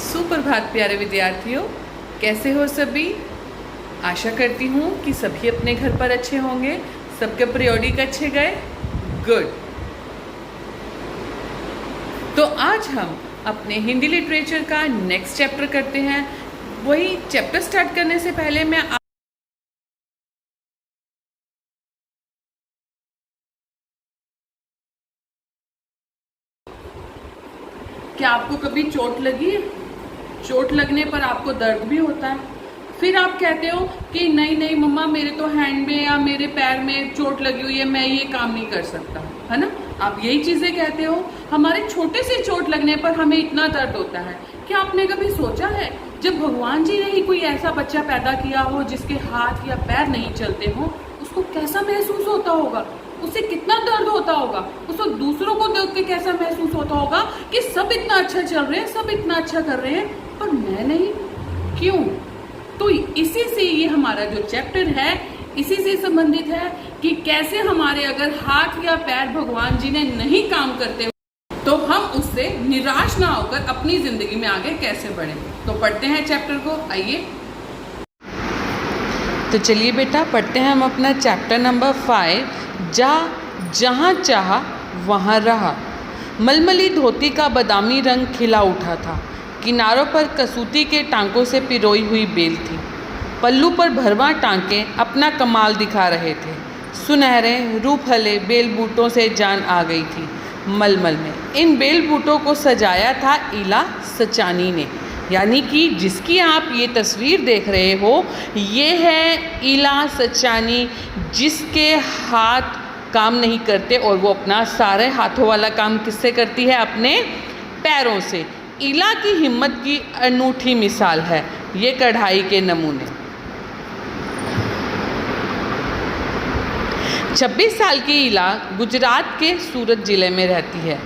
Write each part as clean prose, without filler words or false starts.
सुप्रभात प्यारे विद्यार्थियों, कैसे हो सभी। आशा करती हूँ कि सभी अपने घर पर अच्छे होंगे। सबके पीरियोडिक अच्छे गए, गुड। तो आज हम अपने हिंदी लिटरेचर का नेक्स्ट चैप्टर करते हैं। वही चैप्टर स्टार्ट करने से पहले मैं क्या आपको कभी चोट लगी है? चोट लगने पर आपको दर्द भी होता है। फिर आप कहते हो कि नहीं नहीं मम्मा, मेरे तो हैंड में या मेरे पैर में चोट लगी हुई है, मैं ये काम नहीं कर सकता, है ना। आप यही चीजें कहते हो। हमारे छोटे से चोट लगने पर हमें इतना दर्द होता है। क्या आपने कभी सोचा है, जब भगवान जी ने ही कोई ऐसा बच्चा पैदा किया हो जिसके हाथ या पैर नहीं चलते हो, उसको कैसा महसूस होता होगा, उसे कितना दर्द होता होगा, उसको दूसरों को देख के कैसा महसूस होता होगा कि सब इतना अच्छा चल रहे हैं, सब इतना अच्छा कर रहे हैं, पर मैं नहीं, क्यों। तो इसी से ये हमारा जो चैप्टर है इसी से संबंधित है कि कैसे हमारे अगर हाथ या पैर भगवान जी ने नहीं काम करते तो हम उससे निराश ना होकर अपनी जिंदगी में आगे कैसे बढ़ें। तो पढ़ते हैं चैप्टर को, आइए। तो चलिए बेटा, पढ़ते हैं हम अपना चैप्टर नंबर 5। जहाँ चाहा वहाँ रहा। मलमली धोती का बादामी रंग खिला उठा था। किनारों पर कसूती के टांकों से पिरोई हुई बेल थी। पल्लू पर भरवा टांके अपना कमाल दिखा रहे थे। सुनहरे रूपहले बेल बूटों से जान आ गई थी मलमल में। इन बेल बूटों को सजाया था इला सचानी ने, यानी कि जिसकी आप ये तस्वीर देख रहे हो, ये है इला सचानी, जिसके हाथ काम नहीं करते और वो अपना सारे हाथों वाला काम किससे करती है? अपने पैरों से। इला की हिम्मत की अनूठी मिसाल है ये कढ़ाई के नमूने। 26 साल की इला गुजरात के सूरत ज़िले में रहती है।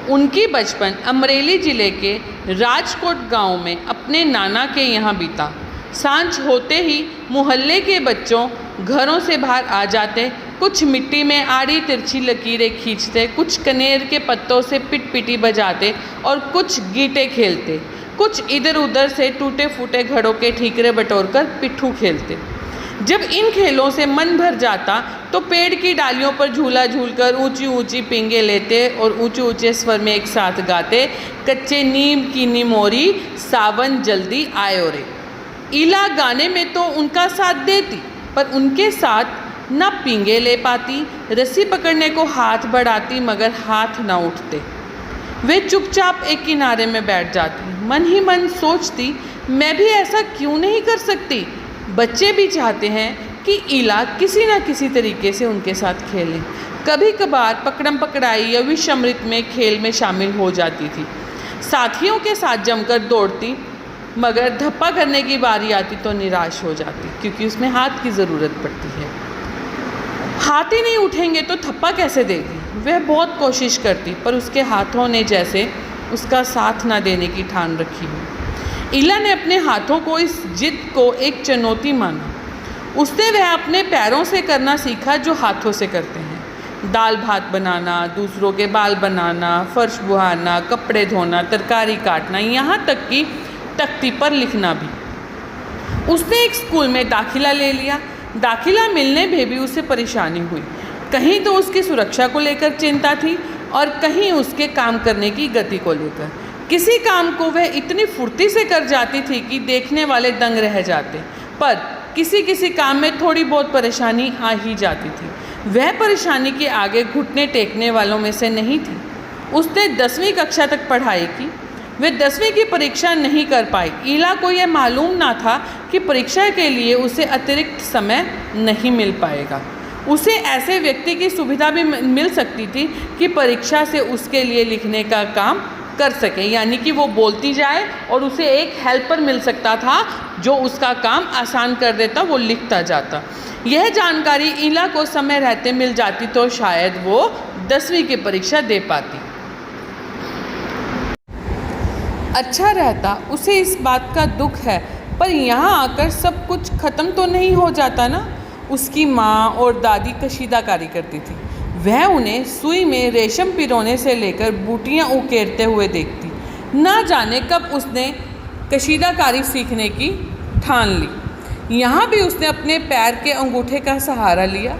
उनकी बचपन अमरेली ज़िले के राजकोट गांव में अपने नाना के यहाँ बीता। सांझ होते ही मोहल्ले के बच्चों घरों से बाहर आ जाते। कुछ मिट्टी में आड़ी तिरछी लकीरें खींचते, कुछ कनेर के पत्तों से पिटपिटी बजाते और कुछ गीटे खेलते। कुछ इधर उधर से टूटे फूटे घड़ों के ठीकरे बटोरकर पिट्ठू खेलते। जब इन खेलों से मन भर जाता तो पेड़ की डालियों पर झूला झूलकर ऊंची ऊंची पींगे लेते और ऊंचे ऊंचे स्वर में एक साथ गाते, कच्चे नीम की निमोरी सावन जल्दी आयो रे। इला गाने में तो उनका साथ देती, पर उनके साथ न पींगे ले पाती। रस्सी पकड़ने को हाथ बढ़ाती, मगर हाथ न उठते। वे चुपचाप एक किनारे में बैठ जाती। मन ही मन सोचती, मैं भी ऐसा क्यों नहीं कर सकती। बच्चे भी चाहते हैं कि इला किसी न किसी तरीके से उनके साथ खेलें। कभी कभार पकड़म पकड़ाई या विषमृत में खेल में शामिल हो जाती थी। साथियों के साथ जमकर दौड़ती, मगर धप्पा करने की बारी आती तो निराश हो जाती, क्योंकि उसमें हाथ की ज़रूरत पड़ती है। हाथ ही नहीं उठेंगे तो थप्पा कैसे देगी। वह बहुत कोशिश करती, पर उसके हाथों ने जैसे उसका साथ ना देने की ठान रखी हो। इला ने अपने हाथों को इस जिद को एक चुनौती माना। उसने वह अपने पैरों से करना सीखा जो हाथों से करते हैं। दाल भात बनाना, दूसरों के बाल बनाना, फर्श बुहारना, कपड़े धोना, तरकारी काटना, यहाँ तक कि तख्ती पर लिखना भी। उसने एक स्कूल में दाखिला ले लिया। दाखिला मिलने में भी उसे परेशानी हुई। कहीं तो उसकी सुरक्षा को लेकर चिंता थी और कहीं उसके काम करने की गति को लेकर। किसी काम को वह इतनी फुर्ती से कर जाती थी कि देखने वाले दंग रह जाते, पर किसी किसी काम में थोड़ी बहुत परेशानी आ ही जाती थी। वह परेशानी के आगे घुटने टेकने वालों में से नहीं थी। उसने 10वीं कक्षा तक पढ़ाई की। वे 10वीं की परीक्षा नहीं कर पाई। इला को यह मालूम ना था कि परीक्षा के लिए उसे अतिरिक्त समय नहीं मिल पाएगा। उसे ऐसे व्यक्ति की सुविधा भी मिल सकती थी कि परीक्षा से उसके लिए लिखने का काम कर सके, यानी कि वो बोलती जाए और उसे एक हेल्पर मिल सकता था जो उसका काम आसान कर देता, वो लिखता जाता। यह जानकारी इला को समय रहते मिल जाती तो शायद वो 10वीं की परीक्षा दे पाती। अच्छा रहता। उसे इस बात का दुख है, पर यहाँ आकर सब कुछ ख़त्म तो नहीं हो जाता ना। उसकी माँ और दादी कशीदाकारी करती थी। वह उन्हें सुई में रेशम पिरोने से लेकर बूटियाँ उकेरते हुए देखती। ना जाने कब उसने कशीदाकारी सीखने की ठान ली। यहाँ भी उसने अपने पैर के अंगूठे का सहारा लिया।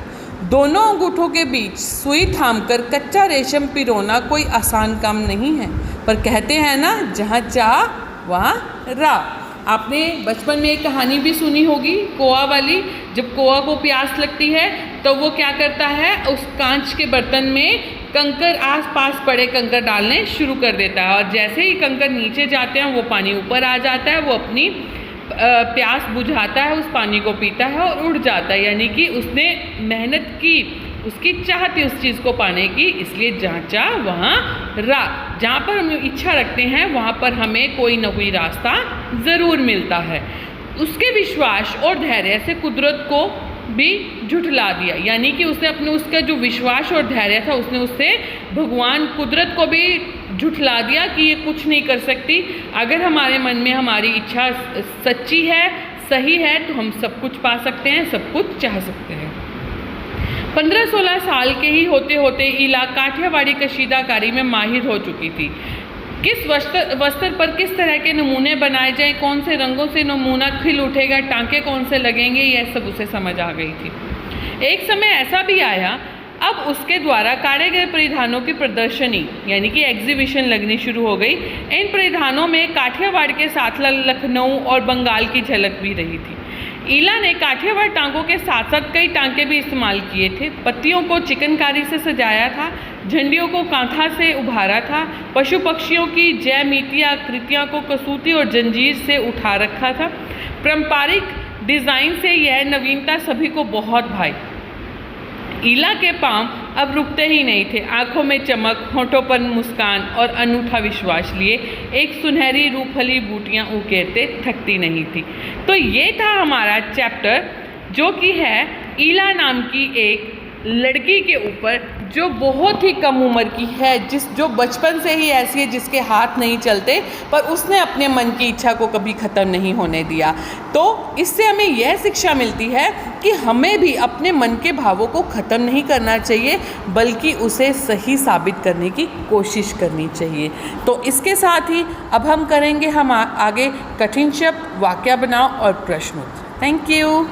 दोनों अंगूठों के बीच सुई थामकर कच्चा रेशम पिरोना कोई आसान काम नहीं है, पर कहते हैं ना, जहाँ चाह वहाँ राह। आपने बचपन में एक कहानी भी सुनी होगी कौआ वाली। जब कौआ को प्यास लगती है तो वो क्या करता है, उस कांच के बर्तन में कंकर, आसपास पड़े कंकर डालने शुरू कर देता है, और जैसे ही कंकर नीचे जाते हैं वो पानी ऊपर आ जाता है। वो अपनी प्यास बुझाता है, उस पानी को पीता है और उड़ जाता है। यानी कि उसने मेहनत की, उसकी चाह थी उस चीज़ को पाने की, इसलिए जहाँ चाह वहाँ राह। जहाँ पर हम इच्छा रखते हैं वहाँ पर हमें कोई ना कोई रास्ता ज़रूर मिलता है। उसके विश्वास और धैर्य से कुदरत को भी झुठला दिया। यानी कि उसने अपने, उसका जो विश्वास और धैर्य था, उसने उससे भगवान कुदरत को भी झुठला दिया कि ये कुछ नहीं कर सकती। अगर हमारे मन में हमारी इच्छा सच्ची है, सही है, तो हम सब कुछ पा सकते हैं, सब कुछ चाह सकते हैं। 15-16 साल के ही होते होते ईला काठियावाड़ी कशीदाकारी में माहिर हो चुकी थी। किस वस्त्र पर किस तरह के नमूने बनाए जाएं, कौन से रंगों से नमूना खिल उठेगा, टांके कौन से लगेंगे, यह सब उसे समझ आ गई थी। एक समय ऐसा भी आया, अब उसके द्वारा काढ़े गए परिधानों की प्रदर्शनी यानी कि एग्जीबिशन लगनी शुरू हो गई। इन परिधानों में काठियावाड़ के साथ लखनऊ और बंगाल की झलक भी रही थी। ईला ने काठियावाड़ टांकों के साथ साथ कई टांके भी इस्तेमाल किए थे। पत्तियों को चिकनकारी से सजाया था, झंडियों को कांथा से उभारा था, पशु पक्षियों की ज्यामितीय आकृतियों को कसूती और जंजीर से उठा रखा था। पारंपरिक डिज़ाइन से यह नवीनता सभी को बहुत भाई। ईला के पांव अब रुकते ही नहीं थे। आंखों में चमक, होठों पर मुस्कान और अनूठा विश्वास लिए एक सुनहरी रूपहली बूटियां उकेरते थकती नहीं थी। तो ये था हमारा चैप्टर, जो कि है ईला नाम की एक लड़की के ऊपर, जो बहुत ही कम उम्र की है, जो बचपन से ही ऐसी है, जिसके हाथ नहीं चलते, पर उसने अपने मन की इच्छा को कभी ख़त्म नहीं होने दिया। तो इससे हमें यह शिक्षा मिलती है कि हमें भी अपने मन के भावों को ख़त्म नहीं करना चाहिए, बल्कि उसे सही साबित करने की कोशिश करनी चाहिए। तो इसके साथ ही अब हम करेंगे हम आगे कठिन शब्द, वाक्य बनाओ और प्रश्न। Thank you.